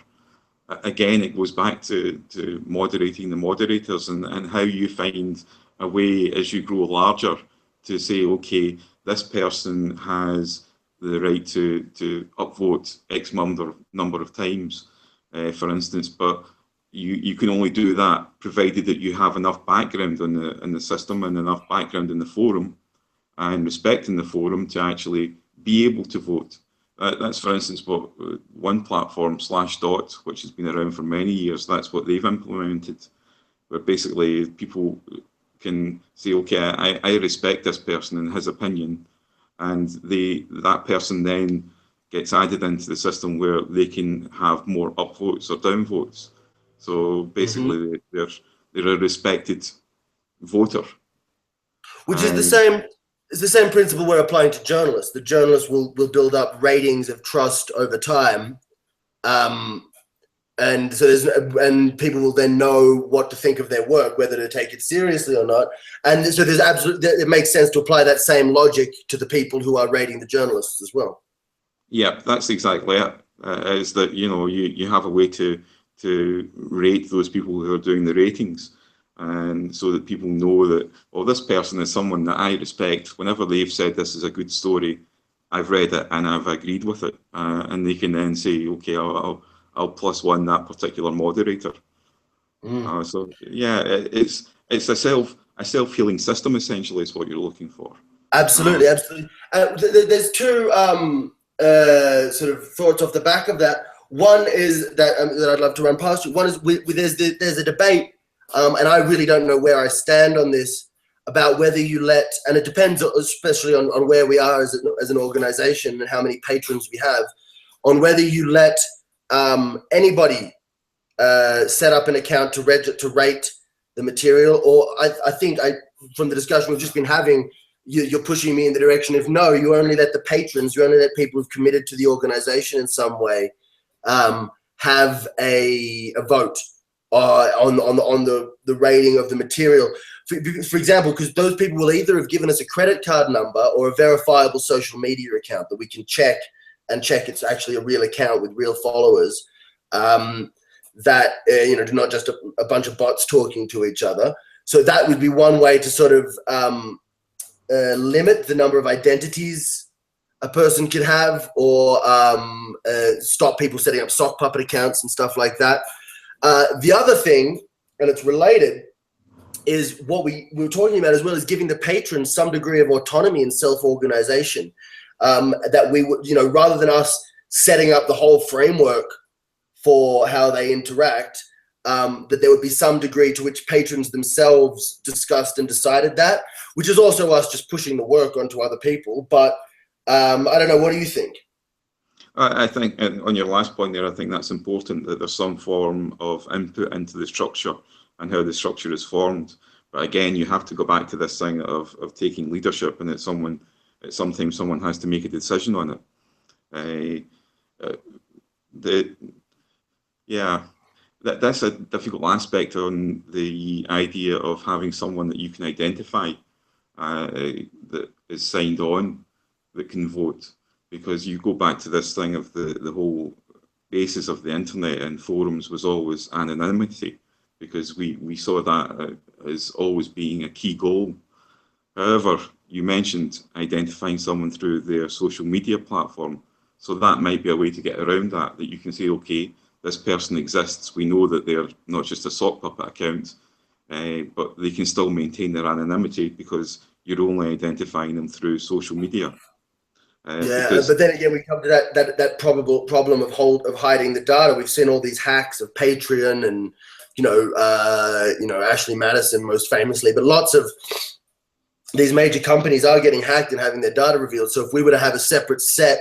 Again, it goes back to moderating the moderators, and how you find a way as you grow larger to say, okay, this person has the right to upvote X number of times, for instance, but you can only do that provided that you have enough background in the system and enough background in the forum and respect in the forum to actually be able to vote. That's, for instance, what one platform, Slashdot, which has been around for many years, that's what they've implemented, where basically people can say, okay, I respect this person and his opinion, and that person then gets added into the system where they can have more upvotes or downvotes. So basically, they're a respected voter. Which is the And same. It's the same principle we're applying to journalists. The journalists will build up ratings of trust over time, and so and people will then know what to think of their work, whether to take it seriously or not. And so it makes sense to apply that same logic to the people who are rating the journalists as well. yeah, that's exactly it. Is that you have a way to rate those people who are doing the ratings, and so that people know that, well, this person is someone that I respect. Whenever they've said this is a good story, I've read it and I've agreed with it, and they can then say, okay, I'll +1 that particular moderator. So yeah, it's a self-healing system essentially is what you're looking for. Absolutely, absolutely. There's two sort of thoughts off the back of that. One is that I'd love to run past you. One is there's a debate, and I really don't know where I stand on this, about whether you let, and it depends especially on where we are as an organization and how many patrons we have, on whether you let anybody set up an account to rate the material, or I think from the discussion we've just been having, you're pushing me in the direction of no, you only let the patrons, you only let people who've committed to the organization in some way have a vote on the rating of the material. For example, because those people will either have given us a credit card number or a verifiable social media account that we can check it's actually a real account with real followers. That not just a bunch of bots talking to each other. So that would be one way to sort of limit the number of identities a person could have, or stop people setting up sock puppet accounts and stuff like that. The other thing, and it's related, is what we were talking about as well, is giving the patrons some degree of autonomy and self-organization. That we would, rather than us setting up the whole framework for how they interact, that there would be some degree to which patrons themselves discussed and decided that, which is also us just pushing the work onto other people. But I don't know, what do you think? I think, on your last point there, I think that's important, that there's some form of input into the structure and how the structure is formed. But again, you have to go back to this thing of taking leadership, and sometimes someone has to make a decision on it. That's a difficult aspect on the idea of having someone that you can identify that is signed on that can vote, because you go back to this thing of the whole basis of the internet and forums was always anonymity, because we saw that as always being a key goal. However, you mentioned identifying someone through their social media platform, so that might be a way to get around that you can say, okay, this person exists, we know that they're not just a sock puppet account, but they can still maintain their anonymity because you're only identifying them through social media. But then again, we come to that probable problem of hiding the data. We've seen all these hacks of Patreon and Ashley Madison most famously, but lots of these major companies are getting hacked and having their data revealed. So if we were to have a separate set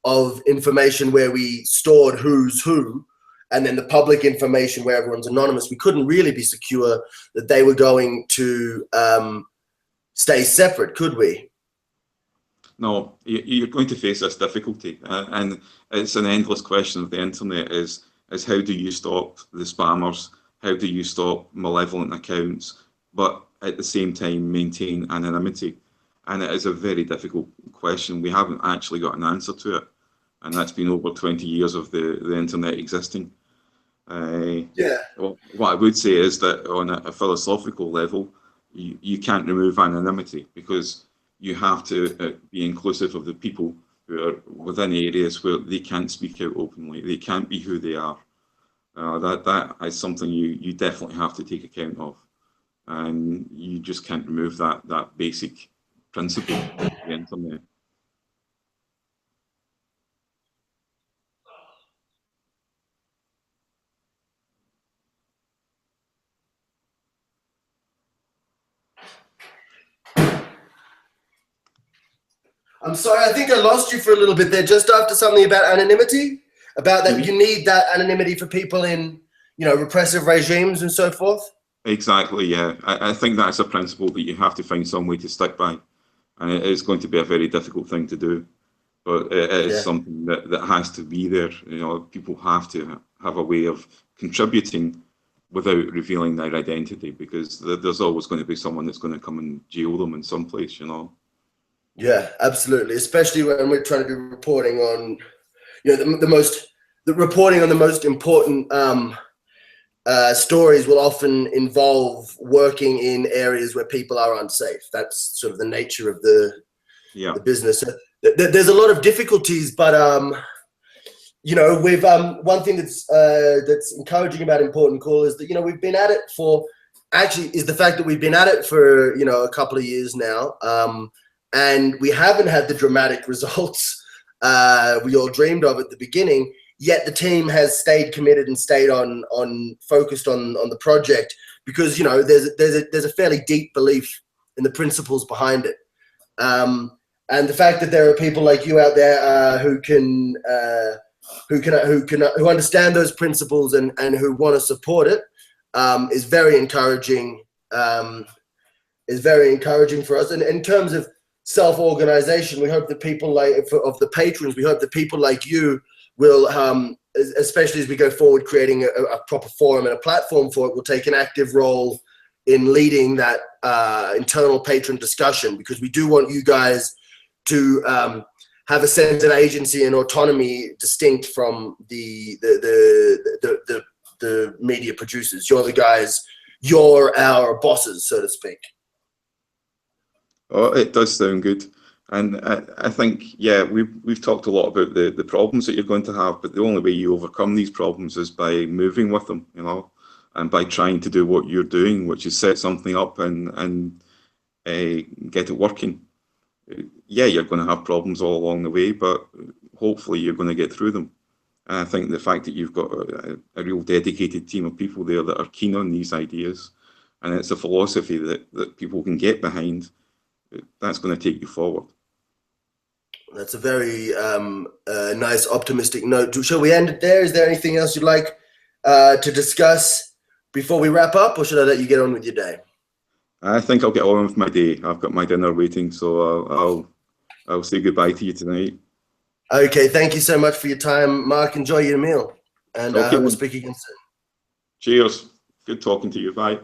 of information where we stored who's who, and then the public information where everyone's anonymous, we couldn't really be secure that they were going to stay separate, could we? No, you're going to face this difficulty, and it's an endless question of the internet, is how do you stop the spammers, how do you stop malevolent accounts, but at the same time maintain anonymity? And it is a very difficult question. We haven't actually got an answer to it, and that's been over 20 years of the internet existing. Well, what I would say is that on a philosophical level, you can't remove anonymity, because you have to be inclusive of the people who are within areas where they can't speak out openly. They can't be who they are. That is something you definitely have to take account of, and you just can't remove that basic principle of the internet. I'm sorry, I think I lost you for a little bit there, just after something about anonymity, about that you need that anonymity for people in, you know, repressive regimes and so forth. Exactly, yeah. I think that's a principle that you have to find some way to stick by. And it is going to be a very difficult thing to do. But it is something that has to be there. You know, people have to have a way of contributing without revealing their identity, because there's always going to be someone that's going to come and jail them in some place, you know. Yeah, absolutely. Especially when we're trying to do reporting on, you know, the reporting on the most important stories will often involve working in areas where people are unsafe. That's sort of the nature of the business. So there's a lot of difficulties, but you know, we've one thing that's encouraging about ImportantCool is that, you know, we've been at it for, actually is the fact that we've been at it for, you know, a couple of years now, and we haven't had the dramatic results we all dreamed of at the beginning. Yet the team has stayed committed and stayed focused on the project, because, you know, there's a fairly deep belief in the principles behind it, and the fact that there are people like you out there who understand those principles and who want to support it is very encouraging. Is very encouraging for us. And in terms of self-organization, we hope that people of the patrons, we hope that people like you will, especially as we go forward, creating a proper forum and a platform for it, will take an active role in leading that internal patron discussion, because we do want you guys to have a sense of agency and autonomy distinct from the media producers. You're the guys, you're our bosses, so to speak. Oh, it does sound good. And I think, yeah, we've talked a lot about the problems that you're going to have, but the only way you overcome these problems is by moving with them, you know, and by trying to do what you're doing, which is set something up and get it working. Yeah, you're going to have problems all along the way, but hopefully you're going to get through them. And I think the fact that you've got a real dedicated team of people there that are keen on these ideas, and it's a philosophy that people can get behind, that's going to take you forward. That's a very nice, optimistic note. Shall we end it there? Is there anything else you'd like to discuss before we wrap up, or should I let you get on with your day? I think I'll get on with my day. I've got my dinner waiting, so I'll say goodbye to you tonight. Okay, thank you so much for your time, Mark. Enjoy your meal, and I hope we'll speak again soon. Cheers. Good talking to you. Bye.